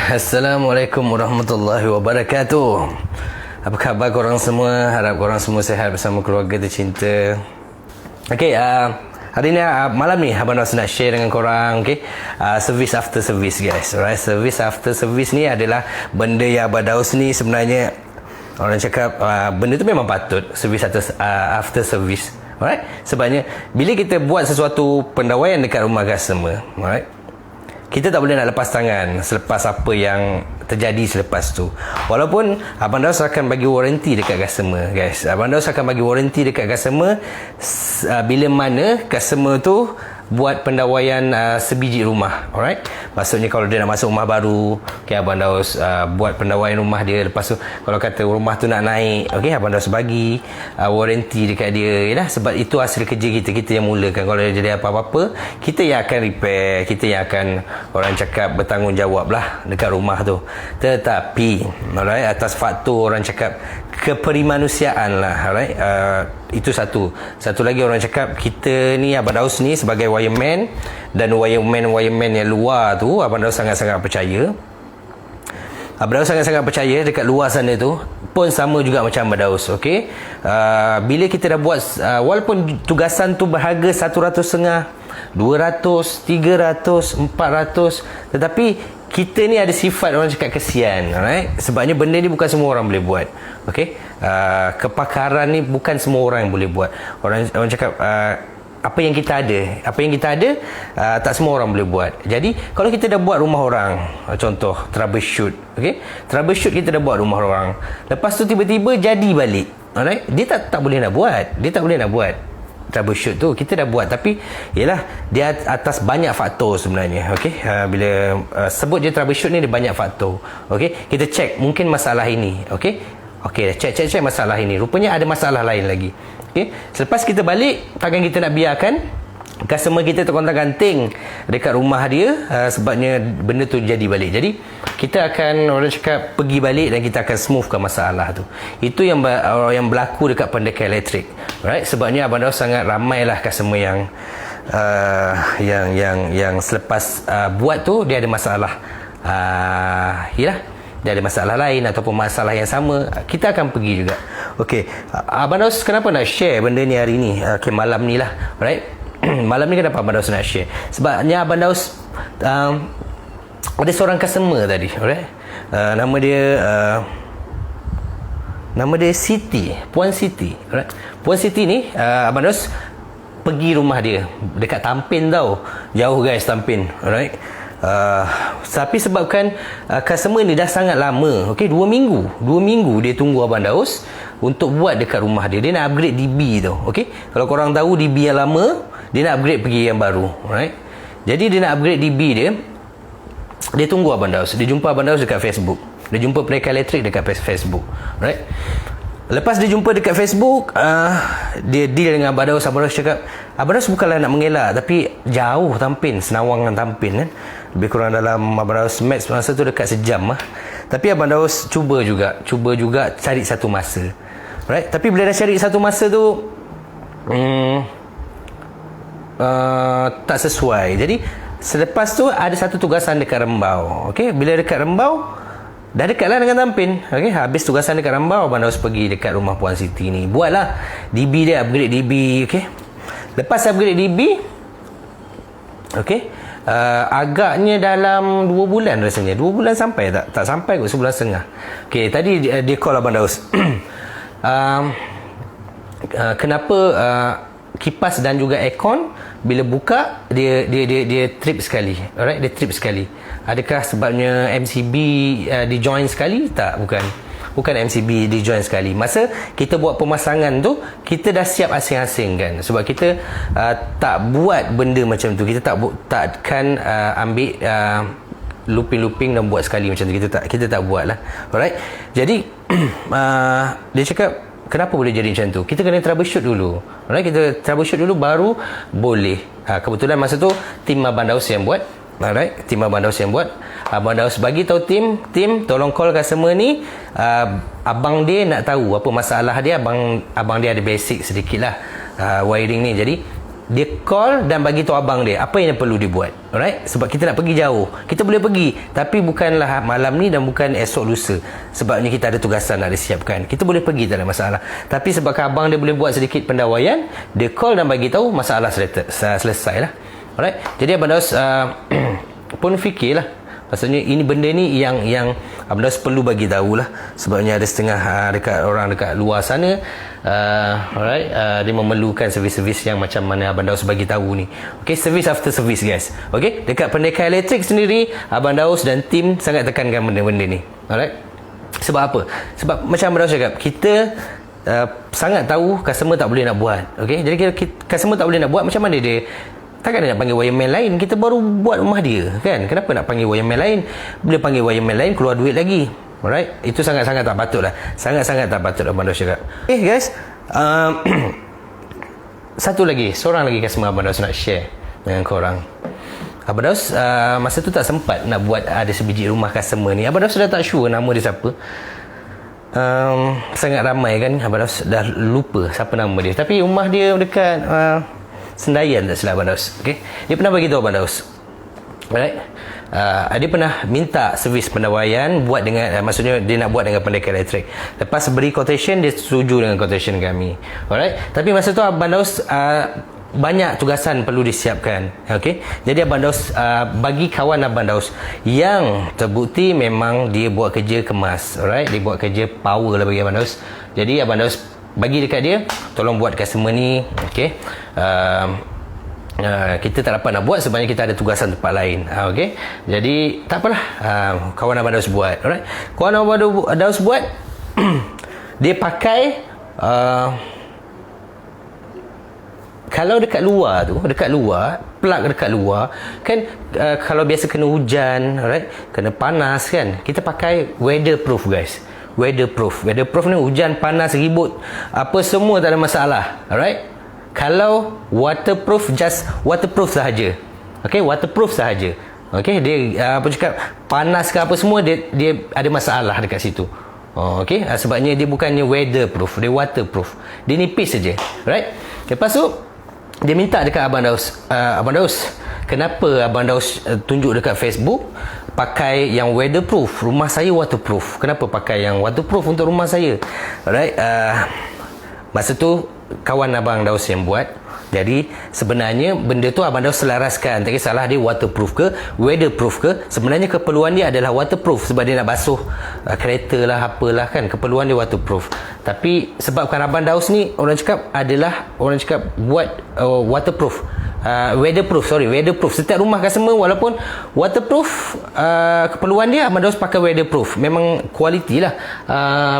Assalamualaikum warahmatullahi wabarakatuh. Apa khabar korang semua? Harap korang semua sihat bersama keluarga tercinta. Okey, hari ni malam ni Abang Daus nak share dengan korang, okey, service after service guys. Alright, service after service ni adalah benda yang Abang Daus ni sebenarnya orang cakap benda tu memang patut service after service. Alright, sebabnya bila kita buat sesuatu pendawaian dekat rumah customer, alright, kita tak boleh nak lepas tangan selepas apa yang terjadi selepas tu. Walaupun Abang Daus akan bagi warranty dekat customer guys. Abang Daus akan bagi warranty dekat customer bila mana customer tu buat pendawaian sebiji rumah. Alright, maksudnya kalau dia nak masuk rumah baru, okay, Abang Daus buat pendawaian rumah dia. Lepas tu kalau kata rumah tu nak naik, okay, Abang Daus bagi warranty dekat dia, yalah, sebab itu hasil kerja kita yang mulakan. Kalau jadi apa-apa, kita yang akan repair, kita yang akan orang cakap bertanggungjawab lah dekat rumah tu. Tetapi alright, atas faktor orang cakap keperimanusiaan lah, alright, itu satu lagi orang cakap, kita ni Abang Daus ni sebagai wireman dan wireman yang luar tu, Abang Daus sangat-sangat percaya. Abang Daus sangat-sangat percaya dekat luar sana tu pun sama juga macam Abang Daus, okey. Bila kita dah buat, walaupun tugasan tu berharga 100.5, 200, 300, 400, tetapi kita ni ada sifat orang cakap kesian, alright? Sebabnya benda ni bukan semua orang boleh buat, okey. Kepakaran ni bukan semua orang yang boleh buat. Orang cakap apa yang kita ada tak semua orang boleh buat. Jadi kalau kita dah buat rumah orang, contoh troubleshoot, okey, troubleshoot kita dah buat rumah orang, lepas tu tiba-tiba jadi balik, alright, dia tak boleh nak buat troubleshoot tu. Kita dah buat, tapi yalah, dia atas banyak faktor sebenarnya, okey. Bila sebut je troubleshoot ni, dia banyak faktor, okey. Kita check mungkin masalah ini, okey, check masalah ini, rupanya ada masalah lain lagi, okey. Selepas kita balik, takkan kita nak biarkan customer kita terkontang-ganting dekat rumah dia, sebabnya benda tu jadi balik. Jadi kita akan orang cakap pergi balik dan kita akan smoothkan masalah tu. Itu yang berlaku dekat pendekar elektrik, right? Sebabnya Abang Daus sangat ramailah customer yang selepas buat tu dia ada masalah, yalah, dia ada masalah lain ataupun masalah yang sama, kita akan pergi juga. Okey, Abang Daus kenapa nak share benda ni hari ni, okey, malam ni lah, right? Malam ni kenapa Abang Daus nak share? Sebabnya Abang Daus ada seorang customer tadi, alright? Nama dia Siti, Puan Siti, alright? Puan Siti ni Abang Daus pergi rumah dia dekat Tampin tau. Jauh guys, Tampin, alright? Tapi sebabkan customer ni dah sangat lama, okey, 2 minggu dia tunggu Abang Daus untuk buat dekat rumah dia. Dia nak upgrade DB tau, okey. Kalau korang tahu DB yang lama, dia nak upgrade pergi yang baru, right? Jadi dia nak upgrade DB dia tunggu Abang Daus. Dia jumpa Abang Daus dekat Facebook. Dia jumpa pelekar elektrik dekat Facebook, right? Lepas dia jumpa dekat Facebook, dia deal dengan Abang Daus. Abang Daus cakap, Abang Daus bukanlah nak mengelak, tapi jauh Tampin, Senawang dengan Tampin kan, lebih kurang dalam Abang Daus max masa tu dekat sejam lah. Tapi Abang Daus cuba juga cari satu masa, right? Tapi bila dah cari satu masa tu tak sesuai. Jadi selepas tu ada satu tugasan dekat Rembau, okey. Bila dekat Rembau, dah dekat lah dengan Tampin, okey. Habis tugasan dekat Rembau, Abang Daus pergi dekat rumah Puan Siti ni, buatlah DB dia, upgrade DB, okey. Lepas upgrade DB, okey, agaknya dalam 2 bulan rasanya. 2 bulan sampai tak sampai kot, 1.5 bulan. Okey, tadi dia call Abang Daus. Kenapa kipas dan juga aircon bila buka dia trip sekali, alright, dia trip sekali. Adakah sebabnya MCB di join sekali? Tak, bukan MCB di join sekali. Masa kita buat pemasangan tu, kita dah siap asing-asing kan, sebab kita tak buat benda macam tu. Kita takkan ambil looping dan buat sekali macam tu. Kita tak buat lah, alright. Jadi dia cakap, kenapa boleh jadi macam tu? Kita kena troubleshoot dulu, alright? Kita troubleshoot dulu baru boleh. Kebetulan masa tu tim Abang Daus yang buat, alright, tim Abang Daus yang buat. Abang Daus bagi tahu tim tolong call customer ni, abang dia nak tahu apa masalah dia. Abang dia ada basic sedikit lah wiring ni. Jadi dia call dan bagi tahu abang dia apa yang perlu dia buat. Alright? Sebab kita nak pergi jauh. Kita boleh pergi, tapi bukanlah malam ni dan bukan esok lusa. Sebabnya kita ada tugasan nak disiapkan. Kita boleh pergi, tak ada masalah. Tapi sebab abang dia boleh buat sedikit pendawaian, dia call dan bagi tahu, masalah selesai lah. Alright? Jadi Abang Daus pun fikirlah. Maksudnya ini benda ni yang Abang Daus perlu bagi tahulah. Sebabnya ada setengah dekat orang dekat luar sana, alright, dia memerlukan servis-servis yang macam mana Abang Daus bagi tahu ni. Okey, service after service guys. Okey, dekat Pendekar Elektrik sendiri, Abang Daus dan tim sangat tekankan benda-benda ni. Alright. Sebab apa? Sebab macam Abang Daus cakap, kita sangat tahu customer tak boleh nak buat. Okey, jadi customer tak boleh nak buat, macam mana dia? Takkan dia nak panggil wireman lain, kita baru buat rumah dia kan. Kenapa nak panggil wireman lain? Bila panggil wireman lain keluar duit lagi. Alright, itu sangat-sangat tak patut lah. Sangat-sangat tak patut Abang Daus cakap. Guys, satu lagi, seorang lagi customer Abang Daus nak share dengan korang. Abang Daus masa tu tak sempat nak buat ada sebiji rumah customer ni. Abang Daus dah tak sure nama dia siapa. Sangat ramai kan, Abang Daus dah lupa siapa nama dia. Tapi rumah dia dekat Sendayan tak silap Abang Daus. Okay? Dia pernah bagi tahu Abang Daus. Alright? Dia pernah minta servis pendawaian buat dengan maksudnya dia nak buat dengan Pendekar Elektrik. Lepas beri quotation, dia setuju dengan quotation kami. Alright? Tapi masa tu Abang Daus banyak tugasan perlu disiapkan. Okey. Jadi Abang Daus bagi kawan Abang Daus yang terbukti memang dia buat kerja kemas. Alright? Dia buat kerja power lah bagi Abang Daus. Jadi Abang Daus bagi dekat dia, tolong buat customer ni. Okey. Kita tak dapat nak buat sebabnya kita ada tugasan tempat lain. Okey. Jadi tak apalah, kawan Abang Daus buat. Alright. Kawan Abang Daus buat dia pakai kalau dekat luar tu, plug dekat luar kan, kalau biasa kena hujan, alright, kena panas kan, kita pakai weatherproof guys. Weatherproof ni hujan, panas, ribut, apa semua tak ada masalah. Alright. Kalau waterproof, just waterproof sahaja. Okay, waterproof sahaja. Okay, dia apa cakap, panas ke apa semua, dia ada masalah dekat situ. Okay, sebabnya dia bukannya weatherproof, dia waterproof. Dia nipis saja. Right. Lepas tu dia minta dekat Abang Daus, Abang Daus, kenapa Abang Daus tunjuk dekat Facebook pakai yang weatherproof, rumah saya waterproof, kenapa pakai yang waterproof untuk rumah saya? Alright. Masa tu kawan Abang Daus yang buat. Jadi sebenarnya benda tu Abang Daus selaraskan, tak kisahlah dia waterproof ke weatherproof ke, sebenarnya keperluan dia adalah waterproof sebab dia nak basuh kereta lah, apalah kan, keperluan dia waterproof. Tapi sebabkan Abang Daus ni orang cakap buat waterproof, weatherproof. Setiap rumah customer walaupun waterproof, keperluan dia Abang Daus pakai weatherproof. Memang kualiti lah.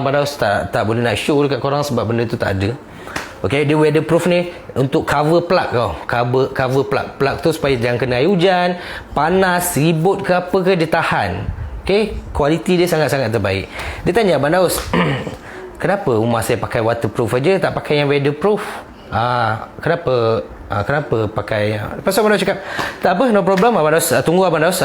Abang Daus tak boleh nak show dekat korang sebab benda tu tak ada. Okay, dia weatherproof ni untuk cover plug kau. Cover plug tu supaya jangan kena air hujan, panas, ribut ke apa ke, dia tahan. Okay, kualiti dia sangat-sangat terbaik. Dia tanya Abang Daus, kenapa rumah saya pakai waterproof aja, tak pakai yang weatherproof? Kenapa pakai? Lepas tu Abang Daus cakap, tak apa, no problem. Abang Daus tunggu Abang Daus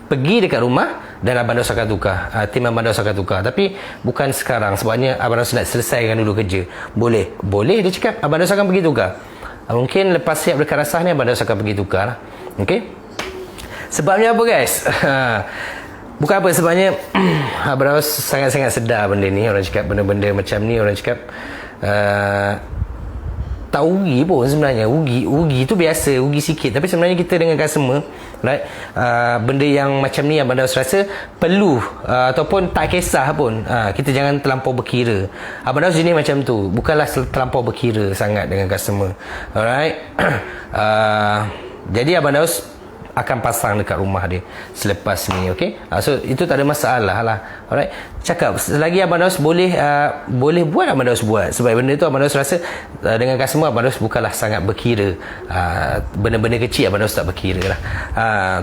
pergi dekat rumah dan Abang Daus akan tukar, tim Abang Daus akan tukar. Tapi bukan sekarang, sebabnya Abang Daus nak selesaikan dulu kerja. Boleh dia cakap, Abang Daus akan pergi tukar. Mungkin lepas siap dekat rasah ni Abang Daus akan pergi tukar lah. Okay. Sebabnya apa guys? Bukan apa, sebabnya Abang Daus sangat-sangat sedar benda ni. Orang cakap benda-benda macam ni, orang cakap tak rugi pun sebenarnya. Rugi tu biasa, rugi sikit. Tapi sebenarnya kita dengan customer, right, benda yang macam ni Abang Daus rasa perlu, ataupun tak kisah pun, kita jangan terlampau berkira. Abang Daus jenis macam tu, bukanlah terlampau berkira sangat dengan customer. Alright. Jadi Abang Daus akan pasang dekat rumah dia selepas ni. Okay, so itu tak ada masalah lah. Alright, cakap selagi Abang Daus boleh buat, Abang Daus buat. Sebab benda tu Abang Daus rasa dengan customer Abang Daus bukanlah sangat berkira. Benda-benda kecil Abang Daus tak berkira lah.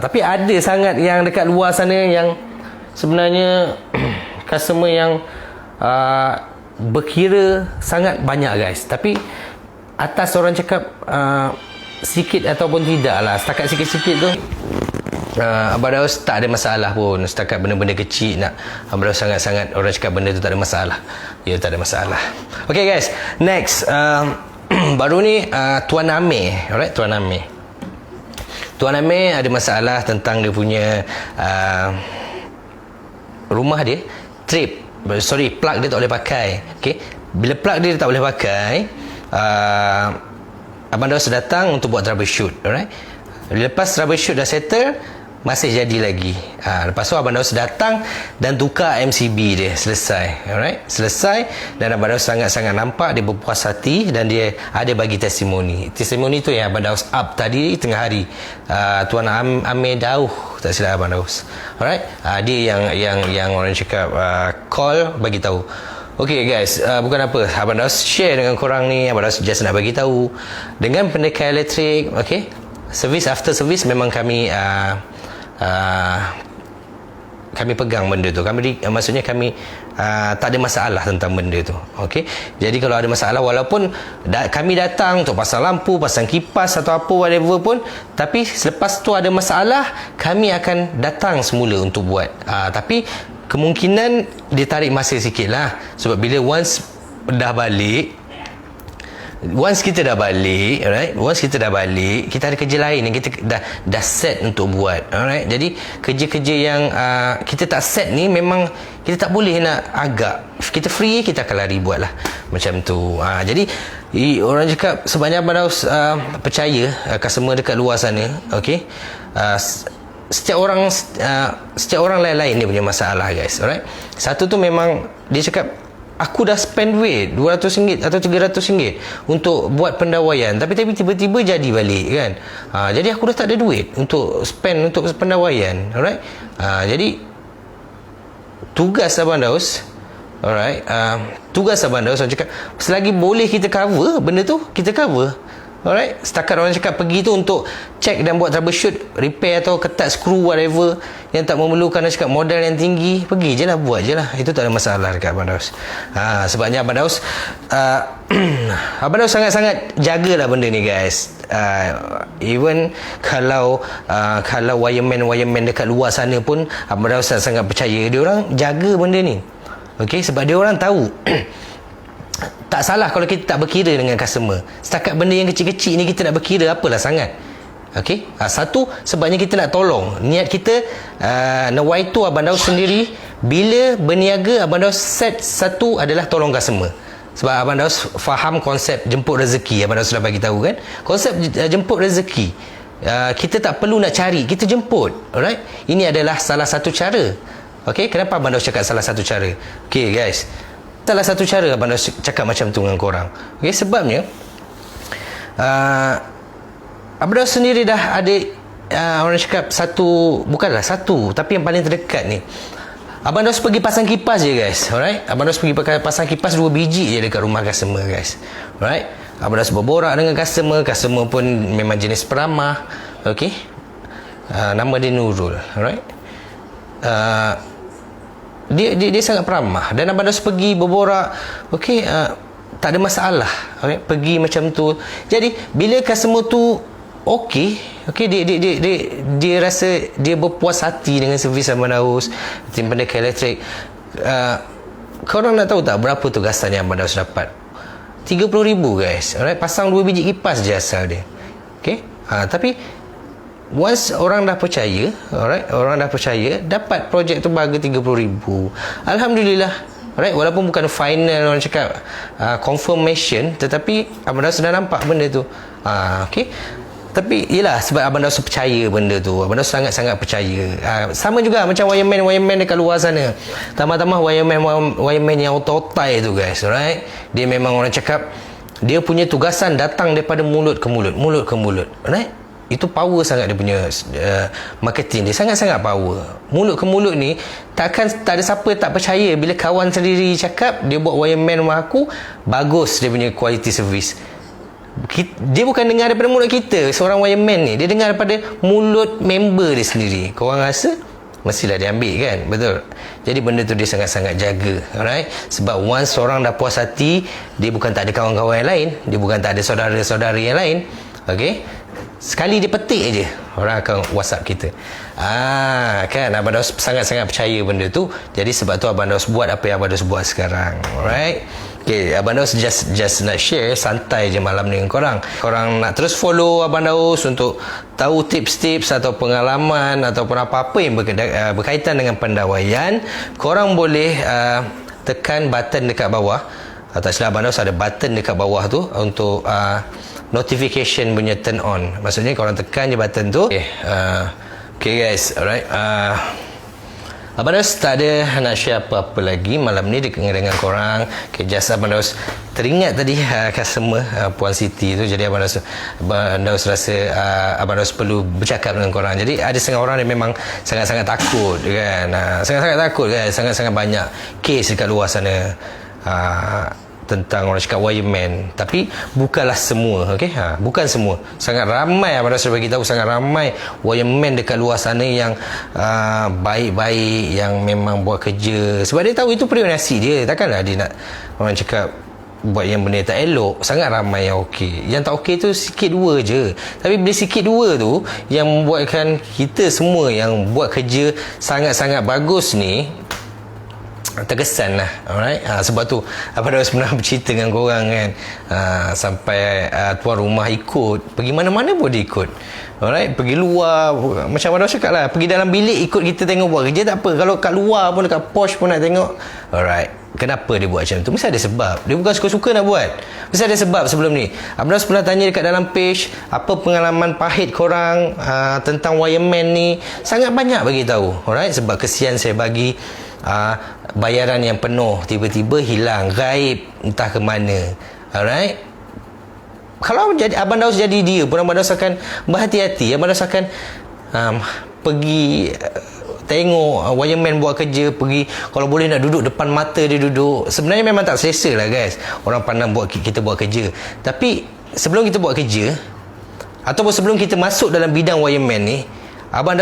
Tapi ada sangat yang dekat luar sana yang sebenarnya customer yang berkira sangat banyak guys. Tapi atas orang cakap sikit ataupun tidak lah, setakat sikit-sikit tu Abang Daus tak ada masalah pun. Setakat benda-benda kecil nak Abang Daus sangat-sangat orang cakap benda tu tak ada masalah, ya tak ada masalah. Okay guys, next baru ni Tuan Amir, alright, Tuan Amir. Tuan Amir ada masalah tentang dia punya rumah dia, plug dia tak boleh pakai. Okey, bila plug dia tak boleh pakai, Abang Daus datang untuk buat troubleshoot, alright. Lepas troubleshoot dah settle, masih jadi lagi. Lepas tu Abang Daus datang dan tukar MCB dia, selesai, alright, selesai. Dan Abang Daus sangat-sangat nampak dia berpuas hati dan dia ada bagi testimoni tu yang Abang Daus up tadi tengah hari. Tuan Amir Dauh, tak silap Abang Daus, alright. Dia yang orang cakap call bagi tahu. Okey guys, bukan apa, Abang Daus share dengan korang ni. Abang Daus just nak bagi tahu dengan pendekar elektrik. Okey, service after service memang kami kami pegang benda tu. Maksudnya kami tak ada masalah tentang benda tu. Okey, jadi kalau ada masalah, walaupun kami datang untuk pasang lampu, pasang kipas atau apa whatever pun, tapi selepas tu ada masalah, kami akan datang semula untuk buat. Tapi kemungkinan dia tarik masa sikit lah. Sebab bila once kita dah balik, alright, kita ada kerja lain yang kita dah set untuk buat, alright. Jadi kerja-kerja yang kita tak set ni, memang kita tak boleh nak agak. Kita free, kita akan lari buat lah, macam tu. Jadi orang cakap sebanyak Abang Daus percaya customer dekat luar sana, okey, setiap orang lain-lain dia punya masalah, guys, alright. Satu tu memang dia cakap, aku dah spend duit RM200 atau RM300 untuk buat pendawaian, tapi tiba-tiba jadi balik kan. Jadi aku dah tak ada duit untuk spend untuk pendawaian, alright. Jadi tugas Abang Daus, alright, tugas Abang Daus, orang cakap selagi boleh kita cover benda tu, kita cover. Alright, setakat orang cakap pergi tu untuk check dan buat troubleshoot, repair atau ketat skru whatever yang tak memerlukan orang cakap modal yang tinggi, pergi je lah, buat je lah. Itu tak ada masalah dekat Abang Daus. Sebabnya Abang Daus Abang Daus sangat-sangat jagalah benda ni, guys. Even kalau wireman dekat luar sana pun, Abang Daus sangat percaya dia orang jaga benda ni. Okey, sebab dia orang tahu tak salah kalau kita tak berkira dengan customer. Setakat benda yang kecil-kecil ni kita nak berkira apalah sangat. Okey, satu, sebabnya kita nak tolong. Niat kita nawai tu Abang Daus sendiri, bila berniaga Abang Daus set satu adalah tolong customer. Sebab Abang Daus faham konsep jemput rezeki. Abang Daus sudah bagi tahu kan, konsep jemput rezeki. Kita tak perlu nak cari, kita jemput, alright. Ini adalah salah satu cara. Okey, kenapa Abang Daus cakap salah satu cara? Okey guys, salah satu cara Abang Daus cakap macam tu dengan korang. Okay, sebabnya Abang Daus sendiri dah ada orang cakap bukanlah satu, tapi yang paling terdekat ni, Abang Daus pergi pasang kipas je, guys. Alright, Abang Daus pergi pasang kipas 2 biji je dekat rumah customer, guys. Alright, Abang Daus berborak dengan customer pun memang jenis peramah. Okay, nama dia Nurul. Alright, dia sangat peramah, dan Abang Daus pergi berborak, okey, tak ada masalah, okay, pergi macam tu. Jadi bila customer tu okey, dia rasa dia berpuas hati dengan servis Abang Daus, tim pendekar elektrik. Korang nak tahu tak berapa tu gasan yang Abang Daus dapat? 30,000, guys. Alright, pasang 2 biji kipas je asal dia. Okey, tapi once orang dah percaya, alright, orang dah percaya, dapat projek tu harga 30,000. Alhamdulillah. Alright, walaupun bukan final orang cakap confirmation, tetapi Abang Daus sudah nampak benda tu. Okey. Tapi yelah, sebab Abang Daus percaya benda tu. Abang Daus sangat-sangat percaya. Sama juga macam wireman dekat luar sana. Tambah-tambah wireman yang otai tu, guys. Alright. Dia memang orang cakap dia punya tugasan datang daripada mulut ke mulut. Alright. Itu power sangat dia punya marketing dia, sangat-sangat power. Mulut ke mulut ni tak ada siapa tak percaya bila kawan sendiri cakap dia buat wireman rumah aku bagus, dia punya quality service. Dia bukan dengar daripada mulut kita, seorang wireman ni, dia dengar daripada mulut member dia sendiri. Korang rasa mestilah dia ambil kan, betul? Jadi benda tu dia sangat-sangat jaga, alright. Sebab once orang dah puas hati, dia bukan tak ada kawan-kawan yang lain, dia bukan tak ada saudara-saudara yang lain. Okey, sekali dia petik je, orang akan WhatsApp kita. Kan Abang Daus sangat-sangat percaya benda tu. Jadi sebab tu Abang Daus buat apa yang Abang Daus buat sekarang. Alright. Okay, Abang Daus just nak share santai je malam ni dengan korang. Korang nak terus follow Abang Daus untuk tahu tips-tips atau pengalaman ataupun apa-apa yang berkaitan dengan pendawaian, korang boleh tekan button dekat bawah. Tak silap Abang Daus ada button dekat bawah tu untuk notification punya turn on. Maksudnya korang tekan je button tu. Okay guys, alright. Abang Daus tak ada nak share apa-apa lagi malam ni dengan korang. Okay, just Abang Daus teringat tadi customer Puan Siti tu. Jadi Abang Daus rasa Abang Daus perlu bercakap dengan korang. Jadi ada setengah orang yang memang sangat-sangat takut kan. Sangat-sangat takut kan. Sangat-sangat banyak kes dekat luar sana tentang orang cakap wireman. Tapi bukanlah semua, okey? Bukan semua. Sangat ramai, Abang Daus bagi tahu, sangat ramai wireman dekat luar sana yang baik-baik, yang memang buat kerja sebab dia tahu itu periuk nasi dia. Takkanlah dia nak orang cakap buat yang benda tak elok. Sangat ramai yang okey. Yang tak okey tu sikit dua je. Tapi bila sikit dua tu yang membuatkan kita semua yang buat kerja sangat-sangat bagus ni terkesan lah. Alright? Sebab tu Abang Daus pernah bercerita dengan korang kan, sampai tuan rumah ikut pergi mana-mana pun dia ikut. Alright? Pergi luar, macam Abang Daus cakap lah, pergi dalam bilik ikut kita tengok buat kerja tak apa. Kalau kat luar pun, dekat posh pun nak tengok. Alright, kenapa dia buat macam tu? Mesti ada sebab. Dia bukan suka-suka nak buat. Mesti ada sebab sebelum ni. Abang Daus pernah tanya dekat dalam page, apa pengalaman pahit korang tentang wireman ni. Sangat banyak bagi tahu. Alright? Sebab kesian saya bagi bayaran yang penuh tiba-tiba hilang, gaib entah ke mana. Alright, kalau jadi Abang Daus jadi dia pun, Abang Daus akan berhati-hati. Abang Daus akan pergi tengok wireman buat kerja, pergi kalau boleh nak duduk depan mata dia duduk. Sebenarnya memang tak selesa lah guys, orang pandang kita buat kerja. Tapi sebelum kita buat kerja ataupun sebelum kita masuk dalam bidang wireman ni, Abang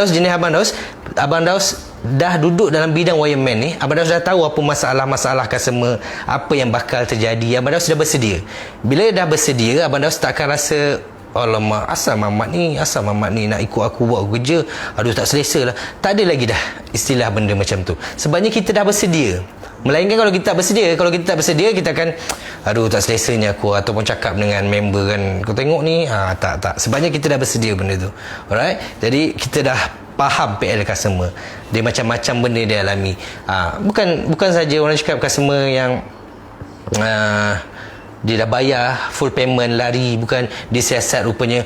Daus dah duduk dalam bidang wireman ni. Abang Daus dah tahu apa masalah-masalah customer, apa yang bakal terjadi. Abang Daus dah bersedia. Bila dah bersedia, Abang Daus tak akan rasa, alamak, asal mamat ni nak ikut aku buat kerja, aduh tak selesa lah. Tak ada lagi dah istilah benda macam tu. Sebabnya kita dah bersedia. Melainkan kalau kita tak bersedia, kita akan, aduh tak selesanya aku, ataupun cakap dengan member kan, kau tengok ni, tak. Sebabnya kita dah bersedia benda tu. Alright? Jadi kita dah faham PL customer. Dia macam-macam benda dia alami. Bukan saja orang cakap customer yang dia dah bayar full payment lari, bukan dia siasat rupanya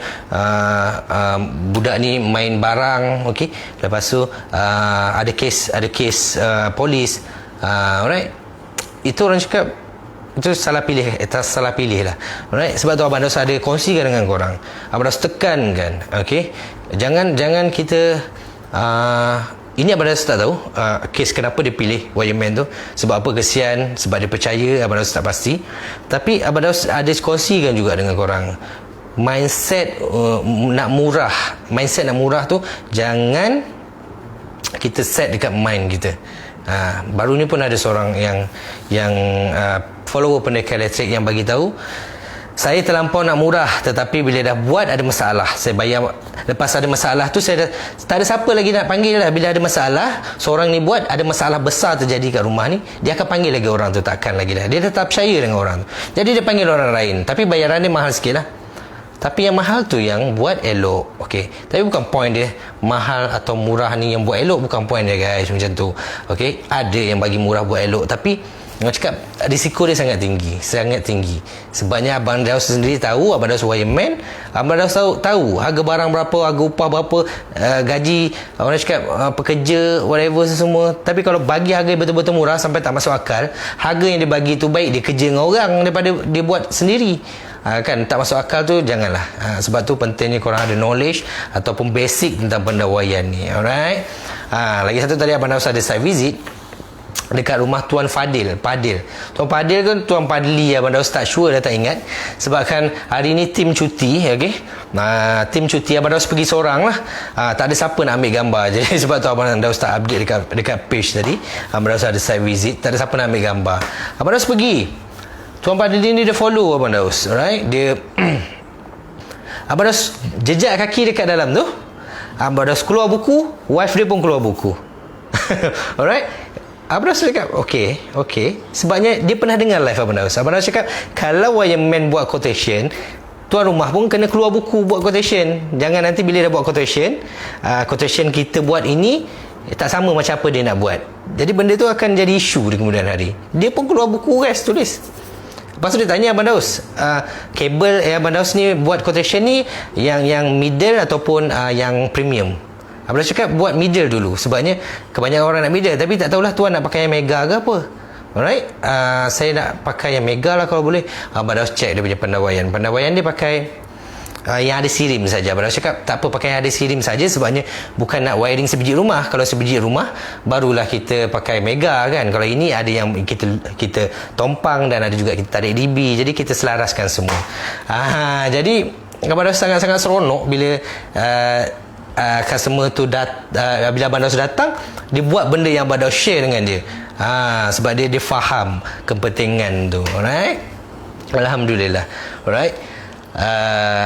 budak ni main barang, okey, lepas tu ada kes polis. Alright, itu orang cakap itu salah pilih lah. Alright, sebab tu Abang Daus ada kongsikan dengan korang. Abang Daus tekankan, okey, jangan kita ini Abang Daus tak tahu kes kenapa dia pilih wireman tu, sebab apa, kesian, sebab dia percaya, Abang Daus tak pasti. Tapi Abang Daus ada kongsikan juga dengan korang, mindset nak murah tu jangan kita set dekat mind kita. Baru ni pun ada seorang yang follower pendekar elektrik yang bagi tahu, saya terlampau nak murah, tetapi bila dah buat ada masalah, saya bayar. Lepas ada masalah tu, saya tak ada siapa lagi nak panggil lah. Bila ada masalah, seorang ni buat, ada masalah besar terjadi kat rumah ni, dia akan panggil lagi orang tu, takkan lagi lah. Dia tetap percaya dengan orang tu, jadi dia panggil orang lain. Tapi bayaran dia mahal sikit lah. Tapi yang mahal tu yang buat elok, okey. Tapi bukan point dia mahal atau murah ni yang buat elok, bukan point dia guys, macam tu. Okey, ada yang bagi murah buat elok, tapi orang cakap risiko dia sangat tinggi. Sebabnya Abang Daus sendiri tahu, Abang Daus wireman, Abang Daus tahu harga barang berapa, harga upah berapa, gaji orang cakap pekerja, whatever semua. Tapi kalau bagi harga yang betul-betul murah sampai tak masuk akal, harga yang dia bagi tu baik dia kerja dengan orang daripada dia buat sendiri. Kan tak masuk akal tu, janganlah. Sebab tu pentingnya korang ada knowledge ataupun basic tentang pendawaian ni. Alright. Lagi satu, tadi Abang Daus ada site visit dekat rumah Tuan Padil. Tuan Padil kan Tuan Padli, Abang Daus tak sure, dah tak ingat. Sebabkan hari ni tim cuti, okey. Tim cuti, Abang Daus pergi seorang lah. Tak ada siapa nak ambil gambar. Jadi sebab tu Abang Daus tak update dekat page tadi. Abang Daus ada site visit, tak ada siapa nak ambil gambar. Abang Daus pergi. Tuan Padli ni dia follow Abang Daus. Alright, dia Abang Daus jejak kaki dekat dalam tu. Abang Daus keluar buku, wife dia pun keluar buku. Alright. Abang Daus cakap, okey. Sebabnya dia pernah dengar live Abang Daus. Abang Daus cakap, kalau Wayang Man buat quotation, tuan rumah pun kena keluar buku buat quotation. Jangan nanti bila dah buat quotation, quotation kita buat ini tak sama macam apa dia nak buat. Jadi benda tu akan jadi isu di kemudian hari. Dia pun keluar buku guys, tulis. Lepas tu dia tanya Abang Daus, kabel Abang Daus ni buat quotation ni yang middle ataupun yang premium? Abang Daus cakap buat middle dulu. Sebabnya kebanyakan orang nak middle, tapi tak tahulah tuan nak pakai yang mega ke apa. Alright, saya nak pakai yang mega lah kalau boleh. Abang Daus check dia punya pendawaian. Pendawaian dia pakai yang ada sirim saja. Abang Daus cakap tak apa pakai yang ada sirim saja, sebabnya bukan nak wiring sebiji rumah. Kalau sebiji rumah barulah kita pakai mega kan. Kalau ini ada yang kita tompang dan ada juga kita tarik DB. Jadi kita selaraskan semua. Jadi Abang Daus sangat-sangat seronok bila customer tu bila Abang Daus datang, dia buat benda yang Abang Daus share dengan dia. Sebab dia faham kepentingan tu. Alright, alhamdulillah. Alright,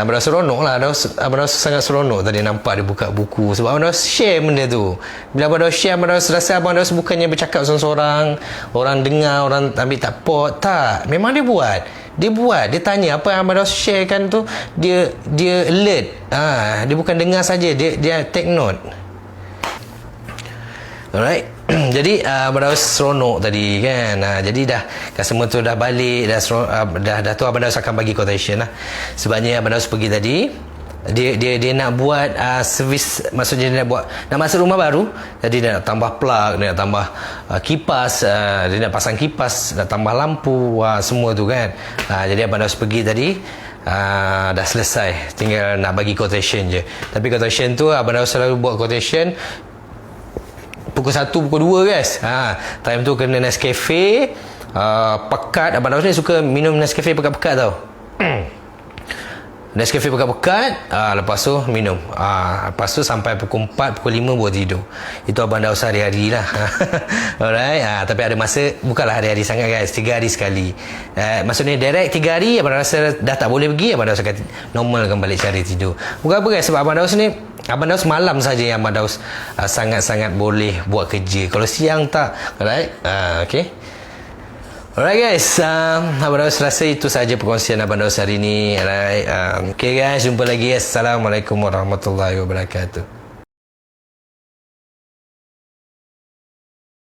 Abang Daus seronok lah. Abang Daus sangat seronok tadi nampak dia buka buku, sebab Abang Daus share benda tu. Bila Abang Daus share, Abang Daus rasa Abang Daus bukannya bercakap seorang-seorang, orang dengar, orang ambil tak pot. Tak, memang dia buat. Dia tanya apa yang Abang Daus sharekan tu, dia alert. Dia bukan dengar saja, dia take note. Alright. Jadi Abang Daus seronok tadi kan. Jadi dah customer tu dah balik, dah tu Abang Daus akan bagi quotation lah. Sebabnya Abang Daus pergi tadi, dia nak buat servis, maksudnya dia nak masuk rumah baru. Jadi dia nak tambah plug, dia nak tambah kipas, dia nak pasang kipas, nak tambah lampu, semua tu kan. Jadi Abang Daus pergi tadi, dah selesai, tinggal nak bagi quotation je. Tapi quotation tu Abang Daus selalu buat quotation pukul 1, pukul 2 guys. Time tu kena Nescafe pekat. Abang Daus ni suka minum Nescafe pekat-pekat tau. Nescafe pekat-pekat, lepas tu minum, lepas tu sampai pukul 4, pukul 5 baru tidur. Itu Abang Daus hari-hari lah. Alright, tapi ada masa bukanlah hari-hari sangat guys, 3 hari sekali. Maksudnya direct 3 hari, Abang rasa dah tak boleh pergi, Abang Daus akan normalkan balik cari tidur. Bukan apa guys, sebab Abang Daus ni, Abang Daus malam saja yang Abang Daus sangat-sangat boleh buat kerja. Kalau siang tak. Alright, okay. Alright guys, Abang Daus rasa itu saja perkongsian Abang Daus hari ini. Alright, okay guys, jumpa lagi. Assalamualaikum warahmatullahi wabarakatuh.